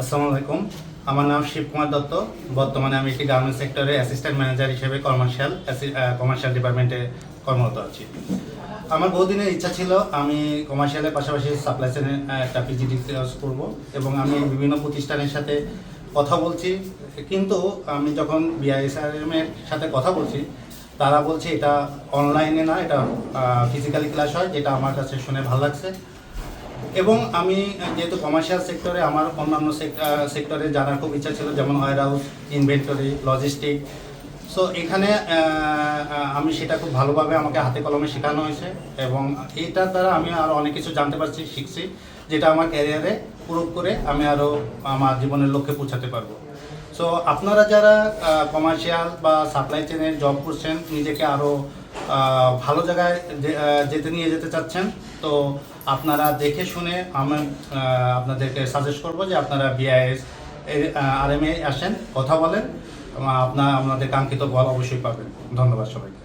আসসালামু আলাইকুম। আমার নাম শিবকুমার দত্ত। বর্তমানে আমি একটি গার্মেন্টস সেক্টরে অ্যাসিস্ট্যান্ট ম্যানেজার হিসেবে কমার্শিয়াল ডিপার্টমেন্টে কর্মরত আছি। আমার বহুদিনের ইচ্ছা ছিল আমি কমার্শিয়ালের পাশাপাশি সাপ্লাই চেনে একটা পিজিডি কোর্স করব এবং আমি বিভিন্ন প্রতিষ্ঠানের সাথে কথা বলছি, কিন্তু আমি যখন বিআইএসআরএম এর সাথে কথা বলছি তারা বলছে এটা অনলাইনে না, এটা ফিজিক্যালি ক্লাস হয়, যেটা আমার কাছে শুনে ভালো লাগছে। এবং আমি যেহেতু কমার্শিয়াল সেক্টরে আমার অন্যান্য সেক্টরে জানার খুব ইচ্ছা ছিল, যেমন warehouse, inventory, logistic. So এখানে আমি সেটা খুব ভালোভাবে আমাকে হাতে কলমে শেখানো হয়েছে এবং এইটার দ্বারা আমি আরও অনেক কিছু জানতে পারছি, শিখছি, যেটা আমার ক্যারিয়ারে প্রয়োগ করে আমি আরও আমার জীবনের লক্ষ্যে পৌঁছাতে পারবো। সো আপনারা যারা কমার্শিয়াল বা সাপ্লাই চেনে জব করছেন, নিজেকে আরও ভালো জায়গায় যেতে নিয়ে যেতে চাচ্ছেন, তো আপনারা দেখে শুনে আমি আপনাদেরকে সাজেস্ট করব যে আপনারা বিআইএস আরএমএ আসেন, কথা বলেন, আপনাদের কাঙ্ক্ষিত ফল অবশ্যই পাবেন। ধন্যবাদ সবাইকে।